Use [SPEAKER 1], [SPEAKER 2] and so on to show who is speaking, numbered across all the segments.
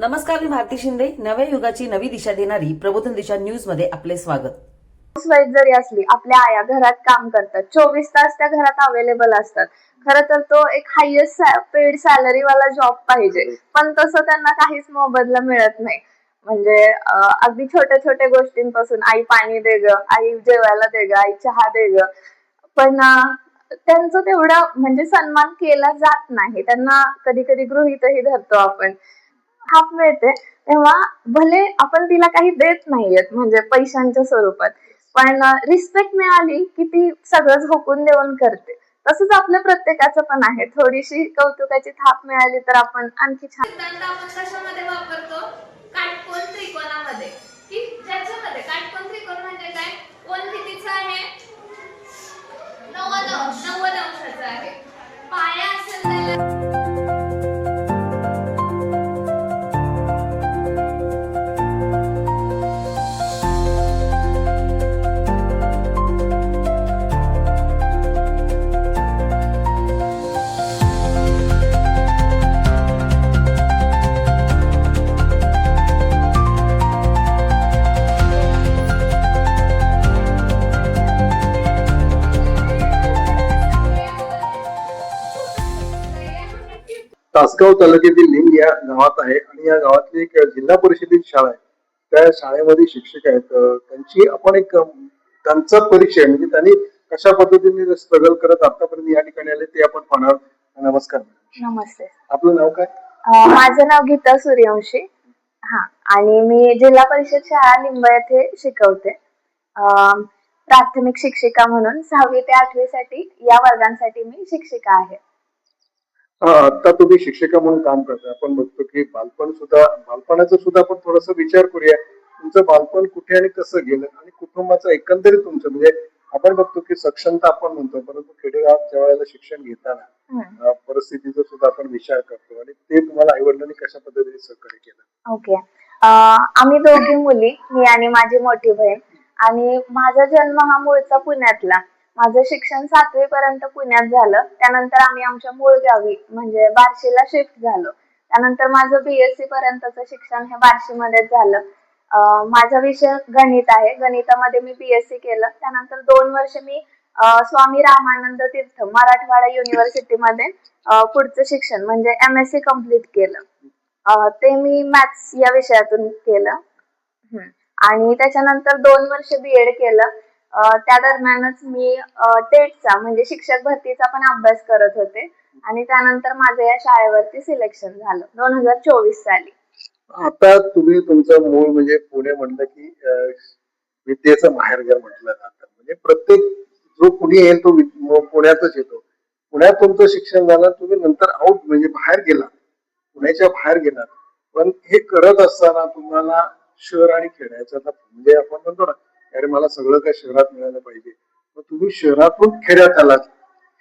[SPEAKER 1] नमस्कार, मी भारती शिंदे. नव्या युगाची नवी दिशा देणारी प्रबोधन दिशा न्यूज मध्ये आपले स्वागत.
[SPEAKER 2] हाऊसवाईफ जरी असली, आपल्या आया घरात काम करतात, 24 तास त्या घरात अवेलेबल असतात. खरं तर तो एक हायेस्ट पेड सॅलरी वाला जॉब पाहिजे, पण तसं त्यांना काहीच मोबदला मिळत नाही. म्हणजे अगदी छोट्या छोट्या गोष्टींपासून, आई पाणी दे ग, आई जेवायला दे ग, आई चहा दे ग, पण त्यांचं तेवढं म्हणजे सन्मान केला जात नाही. त्यांना कधी कधी गृहीतही धरतो आपण. हाफ मिळते तेव्हा भले आपण तिला काही देत नाहीयेत म्हणजे पैशांच्या स्वरूपात, पण रिस्पेक्ट मिळाली की ती सगळं झोकून देऊन करते. तसंच आपल्या प्रत्येकाचं पण आहे, थोडीशी कौतुकाची थाप मिळाली तर आपण आणखी छान.
[SPEAKER 3] सिद्धांत आपण कशामध्ये वापरतो? काटकोन त्रिकोणामध्ये, की ज्याच्यामध्ये काटकोन त्रिकोण म्हणजे काय? कोण कितीचा आहे? 90 अंशाचा आहे. पाया असेल त्याला
[SPEAKER 4] तासगाव तालुक्यातील लिंग या गावात आहे आणि या गावातली एक जिल्हा परिषदेची शाळा आहे. त्या शाळेमध्ये शिक्षक आहेत. त्यांची आपण एक त्यांचा परिचय म्हणजे त्यांनी कशा पद्धतीने स्ट्रगल करत आतापर्यंत या ठिकाणी आले ते आपण पाहणार. नमस्कार.
[SPEAKER 2] नमस्ते.
[SPEAKER 4] आपलं नाव काय?
[SPEAKER 2] माझं नाव गीता सूर्यवंशी. हा, आणि मी जिल्हा परिषद शाळा लिंब येथे शिकवते. प्राथमिक शिक्षिका म्हणून 6वी ते 8वी साठी या वर्गांसाठी मी शिक्षिका आहे.
[SPEAKER 4] आता तुम्ही शिक्षिका म्हणून काम करता. आपण बघतो की बालपणाचा सुद्धा आपण थोडासा विचार करूया. तुमचं बालपण कुठे आणि कसं गेलं आणि कुटुंबाचं एकंदरीत तुमचं म्हणजे आपण बघतो की सक्षमता आपण म्हणतो, परंतु खेडेगावात ज्या वेळेला शिक्षण घेताना परिस्थितीचा सुद्धा आपण विचार करतो आणि ते तुम्हाला आई वडिलांनी कशा पद्धतीने सहकार्य केलं?
[SPEAKER 2] ओके. आम्ही दोघी मुली, मी आणि माझी मोठी बहीण, आणि माझा जन्म हा मूळचा पुण्यातला. माझं शिक्षण 7वी पर्यंत पुण्यात झालं. त्यानंतर आम्ही आमच्या मूळ गावी म्हणजे बार्शीला शिफ्ट झालो. त्यानंतर माझं BSc पर्यंतचं शिक्षण हे बार्शीमध्येच झालं. माझा विषय गणित आहे. गणितामध्ये मी BSc केलं. त्यानंतर 2 वर्ष मी स्वामी रामानंद तीर्थ मराठवाडा युनिव्हर्सिटीमध्ये पुढचं शिक्षण म्हणजे MSc कम्प्लीट केलं. ते मी मॅथ्स या विषयातून केलं. आणि त्याच्यानंतर 2 वर्ष B.Ed केलं. त्या दरम्यानच मी टेटचा म्हणजे शिक्षक भरतीचा पण अभ्यास करत होते आणि त्यानंतर माझं या शाळेवरती सिलेक्शन झालं 2024 साली.
[SPEAKER 4] आता तुम्ही तुमचं मूळ म्हणजे पुणे म्हणलं की विद्येचं माहेरघर म्हटलं जातं. म्हणजे प्रत्येक जो कुणी येईल तो पुण्यातच येतो. पुण्यात तुमचं शिक्षण झालं, तुम्ही नंतर आउट म्हणजे बाहेर गेला, पुण्याच्या बाहेर गेला. पण हे करत असताना तुम्हाला शहर आणि खेड्याचा म्हणजे आपण म्हणतो ना, अरे मला सगळं काय शहरात मिळालं पाहिजे, मग तुम्ही शहरातून खेड्यात आलात,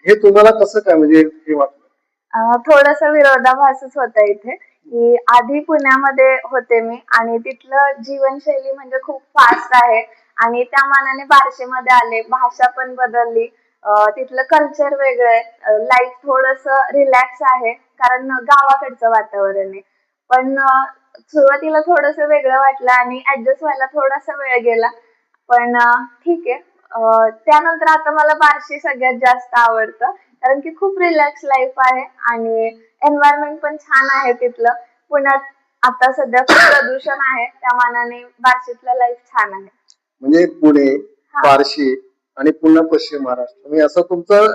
[SPEAKER 4] हे तुम्हाला कसं काय म्हणजे हे वाटलं?
[SPEAKER 2] थोडस विरोधाभासच होता इथे, की आधी पुण्यामध्ये होते मी आणि तिथलं जीवनशैली म्हणजे खूप फास्ट आहे आणि त्या मानाने बार्शीमध्ये आले, भाषा पण बदलली, तिथलं कल्चर वेगळं आहे, लाईफ थोडस रिलॅक्स आहे कारण गावाकडचं वातावरण आहे. पण सुरुवातीला थोडस वेगळं वाटलं आणि ऍडजस्ट व्हायला थोडासा वेळ गेला, पण ठीक आहे. त्यानंतर आता मला बार्शी सगळ्यात जास्त आवडतं कारण की खूप रिलॅक्स लाईफ आहे आणि एन्व्हायरमेंट पण छान आहे तिथलं. पुण्यात आता सध्या खूप प्रदूषण आहे, त्या मानाने बार्शीतलं लाईफ छान आहे.
[SPEAKER 4] म्हणजे पुणे, बार्शी आणि पुन्हा पश्चिम महाराष्ट्र म्हणजे असं तुमचं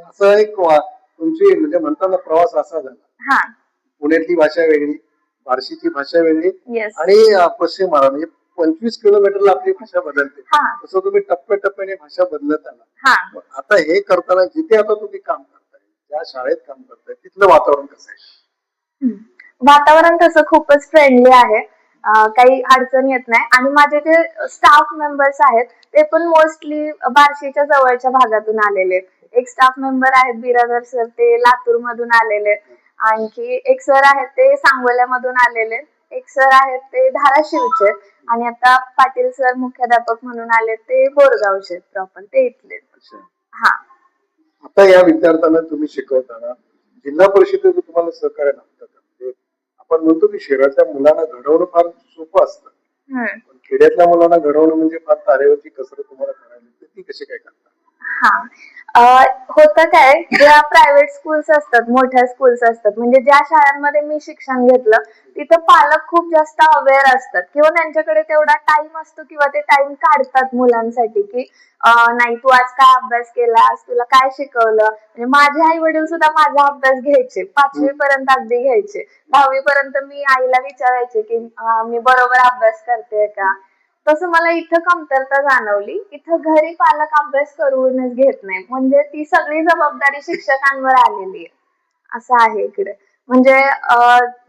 [SPEAKER 4] असं एक तुमची म्हणजे म्हणताना प्रवास असा झाला. पुण्यातली भाषा वेगळी, बार्शीची भाषा वेगळी आणि पश्चिम महाराष्ट्र म्हणजे 25 किलोमीटरला आपली भाषा बदलते. तसं तुम्ही टप्प्याटप्प्याने भाषा बदलत आला. आता हे करताना जिथे आता तुम्ही काम करताय, ज्या शाळेत काम करताय, तिथलं वातावरण कसं आहे?
[SPEAKER 2] वातावरण तसं खूपच फ्रेंडली आहे, काही अडचण येत नाही. आणि माझे जे स्टाफ मेंबर्स आहेत ते पण मोस्टली बार्शीच्या जवळच्या भागातून आलेले. एक स्टाफ मेंबर आहेत बिरादर सर, ते लातूर मधून आलेले. आणखी एक सर आहेत ते सांगोल्यामधून आलेले. एक सर आहेत ते धाराशिवचे आणि आता पाटील सर मुख्याध्यापक म्हणून आले ते बोरगावचे प्रॉपर, ते इथले.
[SPEAKER 4] आता या विद्यार्थ्यांना तुम्ही शिकवताना जिल्हा परिषदेचं तुम्हाला सहकार्य लागतं का? म्हणजे आपण म्हणतो की शहरातल्या मुलांना घडवणं फार सोपं असतं,
[SPEAKER 2] हम्म.
[SPEAKER 4] पण खेड्यातल्या मुलांना घडवणं म्हणजे फार तारेवरची कसरत तुम्हाला करायला लागते. ती कशी काय करता?
[SPEAKER 2] हा होतं काय, ज्या प्रायव्हेट स्कूल्स असतात, मोठ्या स्कूल्स असतात, म्हणजे ज्या शाळांमध्ये मी शिक्षण घेतलं तिथं पालक खूप जास्त अवेअर असतात किंवा त्यांच्याकडे तेवढा टाइम असतो किंवा ते टाइम काढतात मुलांसाठी की नाही तू आज काय अभ्यास केलास, तुला काय शिकवलं. म्हणजे माझे आई वडील सुद्धा माझा अभ्यास घ्यायचे, 5वी पर्यंत अगदी घ्यायचे. 10वी पर्यंत मी आईला विचारायचे की मी बरोबर अभ्यास करते का. तसं मला इथं कमतरता जाणवली. इथं घरी पालक अभ्यास करूनच घेत नाही, म्हणजे ती सगळी जबाबदारी शिक्षकांवर आलेली आहे, असं आहे इकडे. म्हणजे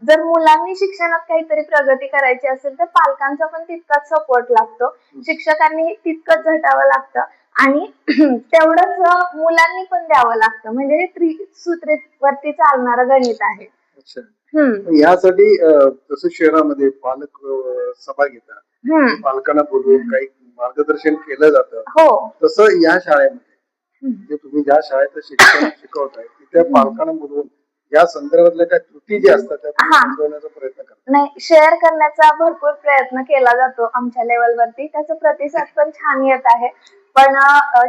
[SPEAKER 2] जर मुलांनी शिक्षणात काहीतरी प्रगती करायची असेल तर पालकांचा पण तितकाच सपोर्ट लागतो, शिक्षकांनी तितकंच झटावं लागतं आणि तेवढंच मुलांनी पण द्यावं लागतं. म्हणजे हे त्रिसूत्रीवरती चालणारं गणित आहे.
[SPEAKER 4] अच्छा.
[SPEAKER 2] हम्म.
[SPEAKER 4] यासाठी जसं शहरामध्ये पालक सभा घेतात, पालकांना बोलवून काही मार्गदर्शन केलं जातं,
[SPEAKER 2] हो.
[SPEAKER 4] तसं या शाळेमध्ये जे तुम्ही ज्या शाळेत शिक्षण शिकवताय तिथे पालकांना बोलवून या संदर्भातल्या काही त्रुटी ज्या असतात त्या तुम्ही समजवण्याचा प्रयत्न करता?
[SPEAKER 2] नाही, शेअर करण्याचा भरपूर प्रयत्न केला जातो आमच्या लेवलवरती, त्याचा प्रतिसाद पण छान येत आहे. पण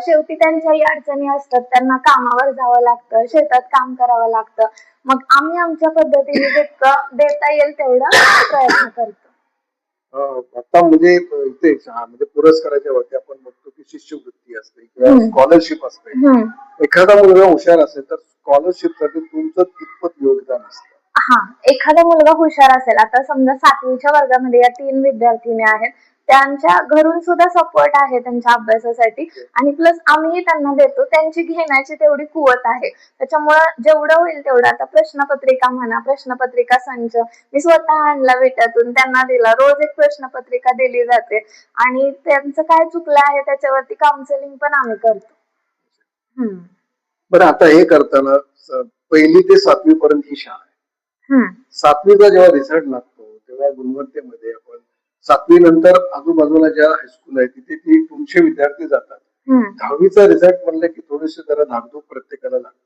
[SPEAKER 2] शेवटी त्यांच्याही अडचणी असतात, त्यांना कामावर जावं लागतं, शेतात काम करावं लागतं. मग आम्ही आमच्या पद्धतीने जितकं देता येईल तेवढा प्रयत्न करतो.
[SPEAKER 4] आता म्हणजे इथे म्हणजे पुरस्काराच्या वरती आपण बघतो की शिष्यवृत्ती असते किंवा स्कॉलरशिप असते. एखादा मुलगा हुशार असेल तर स्कॉलरशिप साठी तुमचं कितपत योगदान असतं?
[SPEAKER 2] हा, एखादा मुलगा हुशार असेल, आता समजा 7वीच्या वर्गामध्ये या 3 विद्यार्थिनी आहेत, त्यांच्या घरून सुद्धा सपोर्ट आहे त्यांच्या अभ्यासासाठी आणि प्लस आम्ही त्यांना देतो, त्यांची घेण्याची तेवढी कुवत आहे. त्याच्यामुळं जेवढं होईल तेवढं, आता प्रश्नपत्रिका म्हणा, प्रश्नपत्रिका संच मी स्वतः आणला विट्यातून, त्यांना दिला. रोज एक प्रश्नपत्रिका दिली जाते आणि त्यांचं काय चुकलं आहे त्याच्यावरती काउन्सिलिंग पण आम्ही करतो.
[SPEAKER 4] बरं, आता हे करताना 1ली ते 7वी पर्यंत ही शाळा आहे. 7वीचा जेव्हा रिझल्ट लागतो तेव्हा गुणवत्तेमध्ये आपण 7वी नंतर आजूबाजूला ज्या हायस्कूल आहे तिथे ती तुमचे विद्यार्थी जातात. 10वीचा रिझल्ट म्हणलं की थोडीशी जरा धाकधूक प्रत्येकाला लागते.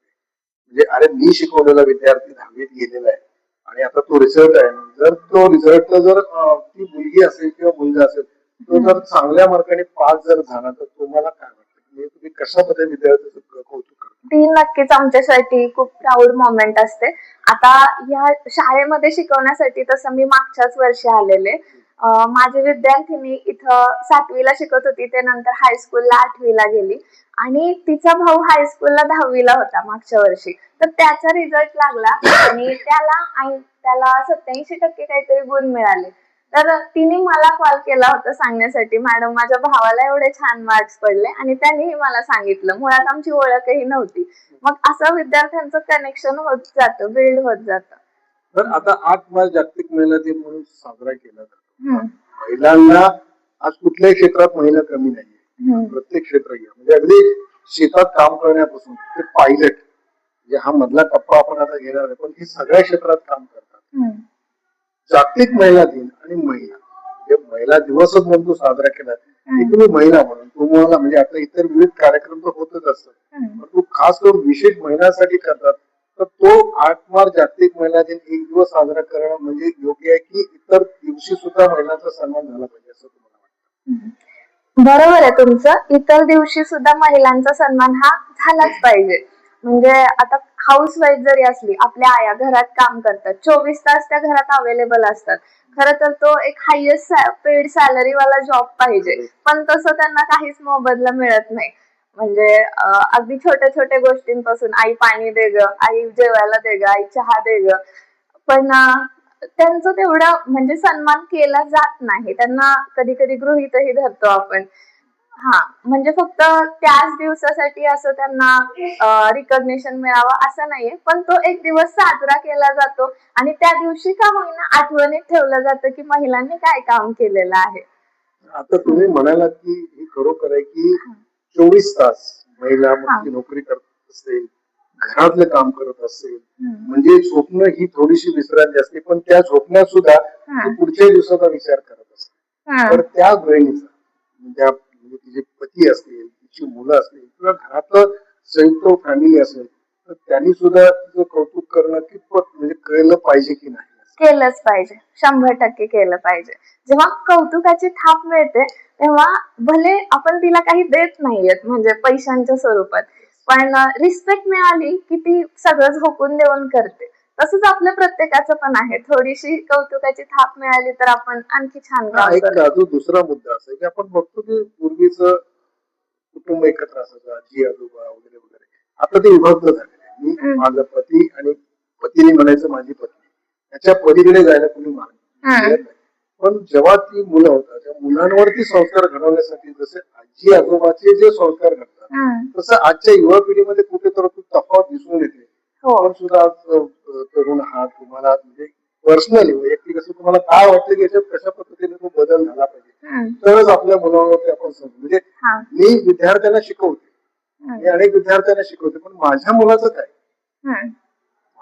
[SPEAKER 4] म्हणजे अरे मी शिकवलेला विद्यार्थी 10वीत गेलेला आहे आणि आता तो रिझल्ट आहे. जर तो रिझल्ट जर ती मुलगी असेल किंवा मुलगा असेल तो जर चांगल्या मार्काने पास जर झाला तर तुम्हाला काय वाटतं? म्हणजे तुम्ही कशा पद्धतीने विद्यार्थ्याचं कौतुक करता?
[SPEAKER 2] ती नक्कीच आमच्यासाठी खूप प्राऊड मोमेंट असते. आता या शाळेमध्ये शिकवण्यासाठी तसं मी मागच्याच वर्षी आलेले. माझी विद्यार्थिनी इथं 7वीला शिकत होती, ते नंतर हायस्कूलला 8वीला गेली आणि तिचा भाऊ हायस्कूलला 10वीला होता मागच्या वर्षी. तर त्याचा रिझल्ट लागला आणि त्याला 87% काहीतरी गुण मिळाले. तर तिने मला कॉल केला होता सांगण्यासाठी, मॅडम माझ्या भावाला एवढे छान मार्क्स पडले, आणि त्यांनीही मला सांगितलं. मुळात आमची ओळखही नव्हती. मग असं विद्यार्थ्यांचं कनेक्शन होत जातं, बिल्ड होत जातं.
[SPEAKER 4] तर आता 8 मार्च जागतिक महिला दिन म्हणून साजरा केला जातो. महिलांना आज कुठल्याही क्षेत्रात महिला कमी नाहीये. प्रत्येक क्षेत्र घ्या, म्हणजे अगदी शेतात काम करण्यापासून ते पायलट, म्हणजे हा मधला टप्पा आपण आता घेणार आहे, पण हे सगळ्या क्षेत्रात काम करतात. जागतिक महिला दिन आणि महिला दिवसच म्हणून तो साजरा केला, तुम्ही महिला म्हणून तुम्हाला म्हणजे आता इतर विविध कार्यक्रम तर होतच असतात, परंतु खास करून विशेष महिलांसाठी करतात. तर तो 8 मार्च जागतिक महिला दिन एक दिवस साजरा करणं म्हणजे योग्य आहे की इतर दिवशी सुद्धा महिलांचा सन्मान झाला पाहिजे असं तुम्हाला वाटतं?
[SPEAKER 2] बरोबर आहे तुमचं. इतर दिवशी सुद्धा महिलांचा सन्मान हा झालाच पाहिजे. म्हणजे आता हाऊस वाईफ जरी असली, आपल्या आया घरात काम करतात, 24 तास त्या घरात अवेलेबल असतात. खरं तर तो एक हायेस्ट पेड सॅलरी वाला जॉब पाहिजे, पण तसं त्यांना काहीच मोबदला मिळत नाही. म्हणजे अगदी छोट्या छोट्या गोष्टींपासून, आई पाणी दे ग, आई जेवायला दे ग, आई चहा दे ग, पण त्यांचं तेवढं म्हणजे सन्मान केला जात नाही. त्यांना कधी कधी गृहीतही धरतो आपण. हा, म्हणजे फक्त त्याच दिवसासाठी असं त्यांना रिकॉग्निशन मिळावं असं नाहीये, पण तो एक दिवस साजरा केला जातो आणि त्या दिवशी का होईना आठवणीत ठेवलं जातं की महिलांनी काय काम केलेलं आहे.
[SPEAKER 4] आता तुम्ही म्हणालात की ही खरोखर आहे की 24 तास महिला नोकरी करत असेल, घरातलं काम करत असेल, म्हणजे झोपणं ही थोडीशी विश्रांती असते, पण त्या झोपण्यात सुद्धा पुढच्या दिवसाचा विचार करत असते. तर त्या गृहिणीचा, तिचे पती असतील, तिची मुलं असतील किंवा घरातलं संयुक्त फॅमिली असेल, तर त्यांनी सुद्धा तिचं कौतुक करणं कितपत म्हणजे कळलं पाहिजे की नाही?
[SPEAKER 2] केलंच पाहिजे, 100% केलं पाहिजे. जेव्हा कौतुकाची थाप मिळते तेव्हा भले आपण तिला काही देत नाहीयेत म्हणजे पैशांच्या स्वरूपात, पण रिस्पेक्ट मिळाली की ती सगळं झोकून देऊन करते. तसंच आपल्या प्रत्येकाचं पण आहे, थोडीशी कौतुकाची थाप मिळाली तर आपण आणखी छान
[SPEAKER 4] हा
[SPEAKER 2] काम
[SPEAKER 4] एक
[SPEAKER 2] करतो.
[SPEAKER 4] अजून दुसरा मुद्दा असा आहे की आपण बघतो की पूर्वीच कुटुंब एकत्र असायचं, आजी आजोबा वगैरे वगैरे. आता ते विभक्त झालेले आहे. मी
[SPEAKER 2] हम्म.
[SPEAKER 4] माझा पती आणि पतीने म्हणायचं माझी पत्नी, त्याच्या पलीकडे जायला कोणी
[SPEAKER 2] हम्म.
[SPEAKER 4] मागत नाही. पण जेव्हा ती मुलं होतात त्या मुलांवरती संस्कार घडवण्यासाठी जसे आजी आजोबाचे जे संस्कार घडतात
[SPEAKER 2] हम्म.
[SPEAKER 4] तसं आजच्या युवा पिढीमध्ये कुठेतरी ती तफावत दिसून येते.
[SPEAKER 2] हो.
[SPEAKER 4] आपण सुद्धा आज, तरुण आहात, तुम्हाला म्हणजे पर्सनली वैयक्तिक असं तुम्हाला काय वाटतं की याच्यात कशा पद्धतीने तो बदल झाला पाहिजे,
[SPEAKER 2] हम्म.
[SPEAKER 4] तरच आपल्या मुलांवरती आपण समजू. म्हणजे
[SPEAKER 2] हा.
[SPEAKER 4] मी विद्यार्थ्यांना शिकवते, मी
[SPEAKER 2] हम्म.
[SPEAKER 4] अनेक विद्यार्थ्यांना शिकवते, पण माझ्या मुलाचं काय,
[SPEAKER 2] हम्म.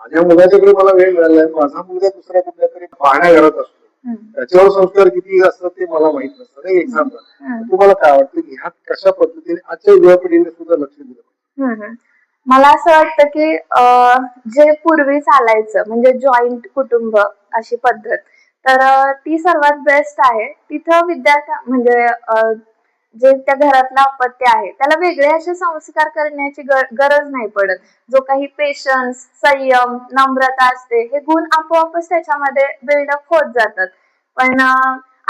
[SPEAKER 4] माझ्या मुलाच्याकडे मला वेळ मिळाला नाही, माझा मुलगा दुसऱ्या कुठल्या तरी पाहण्याघरात असतो,
[SPEAKER 2] हम्म.
[SPEAKER 4] त्याच्यावर संस्कार किती असतात ते मला माहित नसतं. एक एक्झाम्पल,
[SPEAKER 2] हम्म.
[SPEAKER 4] तुम्हाला काय वाटतं की ह्यात कशा पद्धतीने आजच्या युवा पिढीने सुद्धा लक्ष दिलं पाहिजे?
[SPEAKER 2] हम्म. मला असं वाटतं की जे पूर्वी चालायचं म्हणजे जॉईंट कुटुंब अशी पद्धत, तर ती सर्वात बेस्ट आहे. तिथं विद्यार्थ्या म्हणजे जे त्या घरातलं अपत्य आहे त्याला वेगळे असे संस्कार करण्याची गरज नाही पडत. जो काही पेशन्स, संयम, नम्रता असते हे गुण आपोआपच त्याच्यामध्ये बिल्डअप होत जातात. पण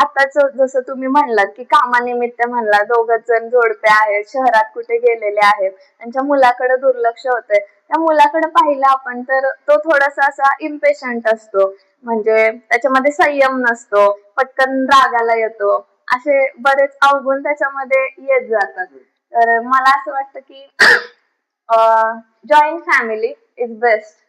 [SPEAKER 2] आताच जसं तुम्ही म्हणलात की कामानिमित्त म्हणला, दोघच जण जोडपे आहेत, शहरात कुठे गेलेले आहेत, त्यांच्या मुलाकडे दुर्लक्ष होतंय. त्या मुलाकडे पाहिलं आपण तर तो थोडासा असा इम्पेशंट असतो, म्हणजे त्याच्यामध्ये संयम नसतो, पटकन रागाला येतो, असे बरेच अवगुण त्याच्यामध्ये येत जातात. तर मला असं वाटतं की जॉईंट फॅमिली इज बेस्ट.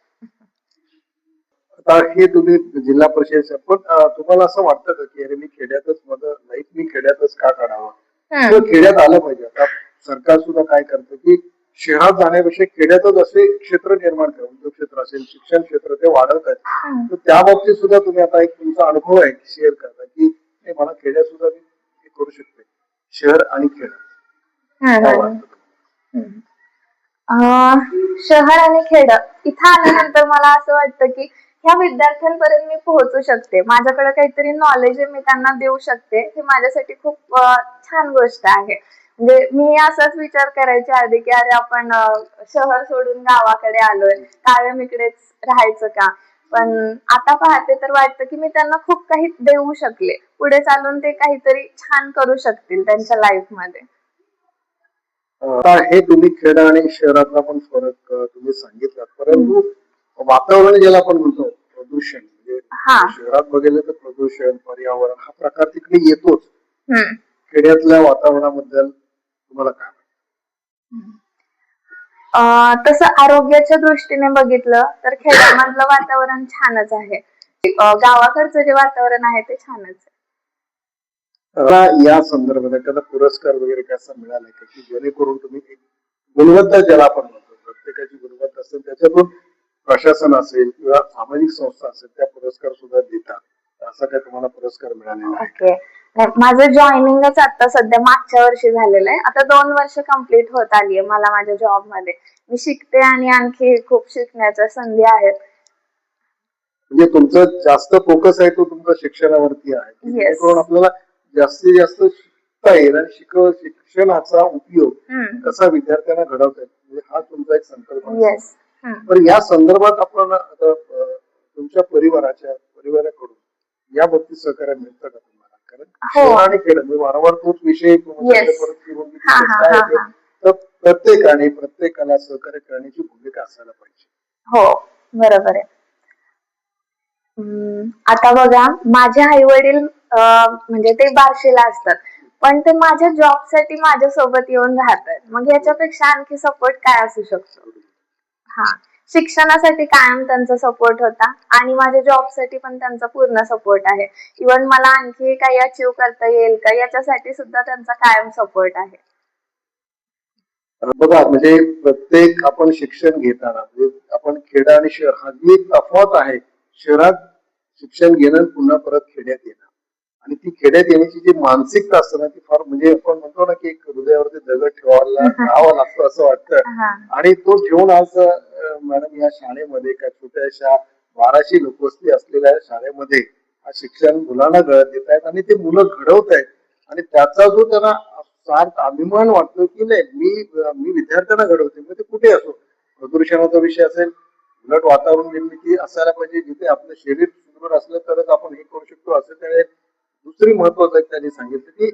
[SPEAKER 4] आता हे तुम्ही जिल्हा परिषद, पण तुम्हाला असं वाटतं का की अरे मी खेड्यातच, माझं लाईफ मी खेड्यातच का काढावं, किंवा खेड्यात आलं पाहिजे? आता सरकार सुद्धा काय करतं की शहरात जाण्यापेक्षा खेड्यातच असे क्षेत्र निर्माण करा, उद्योग क्षेत्र असेल, शिक्षण क्षेत्र, ते वाढवत आहेत. तर त्या बाबतीत सुद्धा तुम्ही आता एक तुमचा अनुभव आहे शेअर करता की नाही, मला खेड्यात सुद्धा मी हे करू शकते, शहर आणि खेड काय वाटतं?
[SPEAKER 2] शहर आणि खेड इथं आल्यानंतर मला असं वाटतं की ह्या विद्यार्थ्यांपर्यंत मी पोहोचू शकते, माझ्याकडे काहीतरी नॉलेज आहे, मी त्यांना देऊ शकते. हे माझ्यासाठी खूप छान गोष्ट आहे. म्हणजे मी असाच विचार करायचे आधी की अरे आपण शहर सोडून गावाकडे आलोय, कायम इकडेच राहायचं का. पण आता पाहते तर वाटतं की मी त्यांना खूप काही देऊ शकले, पुढे चालून ते काहीतरी छान करू शकतील त्यांच्या लाईफ मध्ये.
[SPEAKER 4] आता हे तुम्ही खेड आणि शहरातला पण फरक तुम्ही सांगितलात, परंतु वातावरण ज्याला आपण म्हणतो प्रदूषण, म्हणजे
[SPEAKER 2] हा.
[SPEAKER 4] शहरात बघितलं तर प्रदूषण, पर्यावरण हा प्रकार तिकडे येतोच.
[SPEAKER 2] हम्म.
[SPEAKER 4] खेड्यातल्या वातावरणाबद्दल तुम्हाला काय वाटतं?
[SPEAKER 2] तसं आरोग्याच्या दृष्टीने बघितलं तर खेड्यामधलं वातावरण छानच आहे, गावाकडचं जे वातावरण आहे ते छानच आहे.
[SPEAKER 4] मला या संदर्भात एखादा पुरस्कार वगैरे कसा मिळाला का की जेणेकरून तुम्ही एक गुणवत्ता, ज्याला आपण म्हणतो प्रत्येकाची गुणवत्ता असेल, त्याच्यातून प्रशासन असेल किंवा सामाजिक संस्था असेल त्या पुरस्कार सुद्धा देतात, असा काय तुम्हाला पुरस्कार मिळालेला आहे?
[SPEAKER 2] ओके. माझं जॉईनिंगच आता सध्या मागच्या वर्षी झालेलं आहे. आता 2 वर्ष कंप्लीट होत आली आहे मला माझ्या जॉब मध्ये. मी शिकते आणि आणखी खूप शिकण्याच्या संधी आहेत.
[SPEAKER 4] म्हणजे तुमचं जास्त फोकस आहे तो तुमच्या शिक्षणावरती आहे, की जेणेकरून आपल्याला जास्तीत जास्त शिकता येईल आणि शिक्षणाचा उपयोग कसा विद्यार्थ्यांना घडवता येईल, म्हणजे हा तुमचा एक संकल्प आहे.
[SPEAKER 2] येस.
[SPEAKER 4] पण या संदर्भात आपण आता तुमच्या परिवाराकडून या बाबतीत सहकार्य मिळतं का तुम्हाला? कारण शहर आणि खेड, मी वारंवार तोच विषय तुमच्याकडे परत फिरून मी काय आहे तर प्रत्येकाला सहकार्य करण्याची भूमिका असायला पाहिजे.
[SPEAKER 2] हो, बरोबर आहे. आता बघा, माझे आई वडील म्हणजे ते बार्शीला असतात, पण ते माझ्या जॉब साठी माझ्या सोबत येऊन राहतात. मग याच्यापेक्षा आणखी सपोर्ट काय असू शकतो? हा, शिक्षणासाठी कायम त्यांचा सपोर्ट होता आणि माझ्या जॉब साठी पण त्यांचा पूर्ण सपोर्ट आहे. इव्हन मला आणखी काही अचीव करता येईल का याच्यासाठी सुद्धा त्यांचा कायम सपोर्ट आहे.
[SPEAKER 4] बघा, म्हणजे प्रत्येक आपण शिक्षण घेताना म्हणजे आपण खेड आणि शहर हा जी तफावत आहे, शहरात शिक्षण घेणं पुन्हा परत खेड्यात येणं, आणि ती खेड्यात येण्याची जी मानसिकता असते ना ती फार, म्हणजे आपण म्हणतो ना की एक हृदयावरती दगड ठेवायला राहावं लागतं असं वाटतं. आणि तो ठेवून आज मॅडम या शाळेमध्ये एका छोट्याशा 1200 लोकवस्ती असलेल्या शाळेमध्ये हा शिक्षण मुलांना देत आहेत आणि ते मुलं घडवत आहेत आणि त्याचा जो त्यांना सार्थ अभिमान वाटतो की नाही मी विद्यार्थ्यांना घडवते मग ते कुठे असो, प्रदूषणाचा विषय असेल, उलट वातावरण निर्मिती असायला पाहिजे जिथे आपलं शरीर सुदृढ असलं तरच आपण हे करू शकतो असं त्याने दुसरी महत्वाचं त्यांनी सांगितलं की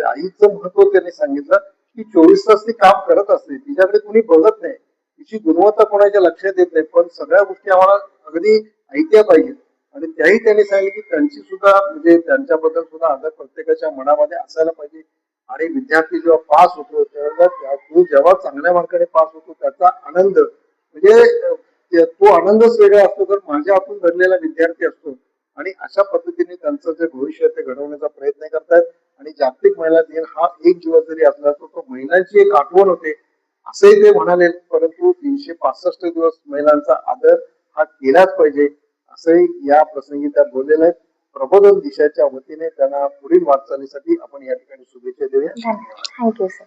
[SPEAKER 4] आईचं महत्व त्यांनी सांगितलं की 24 तास ती काम करत असते, तिच्याकडे कुणी बघत नाही, तिची गुणवत्ता कोणाच्या लक्षात येत नाही, पण सगळ्या गोष्टी आम्हाला अगदी ऐकल्या पाहिजेत आणि त्याही त्यांनी सांगितलं की त्यांची सुद्धा म्हणजे त्यांच्याबद्दल सुद्धा आदर प्रत्येकाच्या मनामध्ये असायला पाहिजे आणि विद्यार्थी जेव्हा पास होतो तो जेव्हा चांगल्या मार्काने पास होतो त्याचा आनंद म्हणजे तो आनंदच वेगळा असतो तर माझ्या हातून घडलेला विद्यार्थी असतो आणि अशा पद्धतीने त्यांचं जे भविष्य ते घडवण्याचा प्रयत्न करतायत आणि जागतिक महिला दिन हा एक दिवस जरी असला तर तो महिलांची एक आठवण होते असंही ते म्हणाले, परंतु 365 दिवस महिलांचा आदर हा केलाच पाहिजे असंही या प्रसंगी त्या बोललेल्या आहेत. प्रबोधन दिशाच्या वतीने त्यांना पुढील वाटचालीसाठी आपण या ठिकाणी शुभेच्छा देऊया.
[SPEAKER 2] Thank you sir.